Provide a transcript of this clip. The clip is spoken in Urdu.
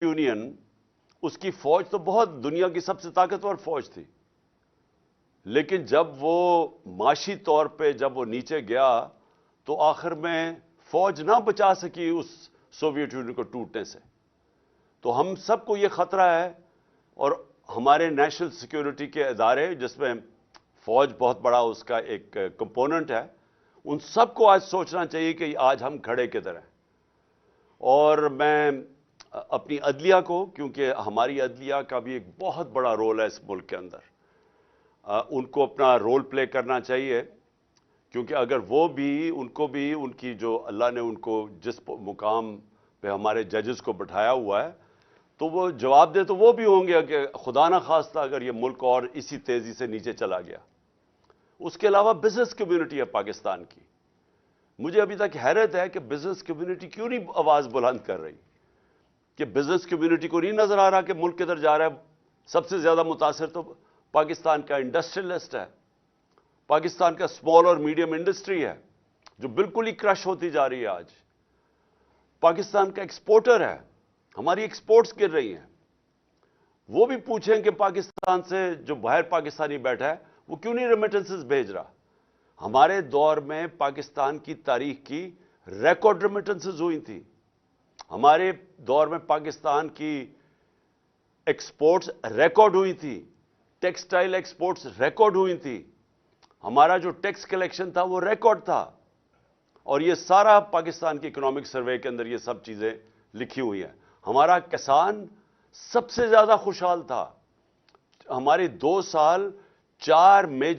یونین اس کی فوج تو بہت دنیا کی سب سے طاقتور فوج تھی، لیکن جب وہ معاشی طور پہ جب وہ نیچے گیا تو آخر میں فوج نہ بچا سکی اس سوویت یونین کو ٹوٹنے سے۔ تو ہم سب کو یہ خطرہ ہے، اور ہمارے نیشنل سیکیورٹی کے ادارے جس میں فوج بہت بڑا اس کا ایک کمپوننٹ ہے، ان سب کو آج سوچنا چاہیے کہ آج ہم کھڑے کدھر ہیں۔ اور میں اپنی عدلیہ کو، کیونکہ ہماری عدلیہ کا بھی ایک بہت بڑا رول ہے اس ملک کے اندر، ان کو اپنا رول پلے کرنا چاہیے، کیونکہ اگر وہ بھی ان کو بھی ان کی جو اللہ نے ان کو جس مقام پہ ہمارے ججز کو بٹھایا ہوا ہے تو وہ جواب دے تو وہ بھی ہوں گے کہ خدا نہ خواستہ اگر یہ ملک اور اسی تیزی سے نیچے چلا گیا۔ اس کے علاوہ بزنس کمیونٹی ہے پاکستان کی، مجھے ابھی تک حیرت ہے کہ بزنس کمیونٹی کیوں نہیں آواز بلند کر رہی، کہ بزنس کمیونٹی کو نہیں نظر آ رہا کہ ملک کدھر جا رہا ہے۔ سب سے زیادہ متاثر تو پاکستان کا انڈسٹریلسٹ ہے، پاکستان کا اسمال اور میڈیم انڈسٹری ہے جو بالکل ہی کرش ہوتی جا رہی ہے آج۔ پاکستان کا ایکسپورٹر ہے، ہماری ایکسپورٹس گر رہی ہیں۔ وہ بھی پوچھیں کہ پاکستان سے جو باہر پاکستانی بیٹھا ہے وہ کیوں نہیں ریمیٹنسز بھیج رہا۔ ہمارے دور میں پاکستان کی تاریخ کی ریکارڈ ریمیٹنسز ہوئی تھی، ہمارے دور میں پاکستان کی ایکسپورٹس ریکارڈ ہوئی تھی، ٹیکسٹائل ایکسپورٹس ریکارڈ ہوئی تھی، ہمارا جو ٹیکس کلیکشن تھا وہ ریکارڈ تھا، اور یہ سارا پاکستان کی اکنامک سروے کے اندر یہ سب چیزیں لکھی ہوئی ہیں۔ ہمارا کسان سب سے زیادہ خوشحال تھا، ہمارے 2 سال 4 میجر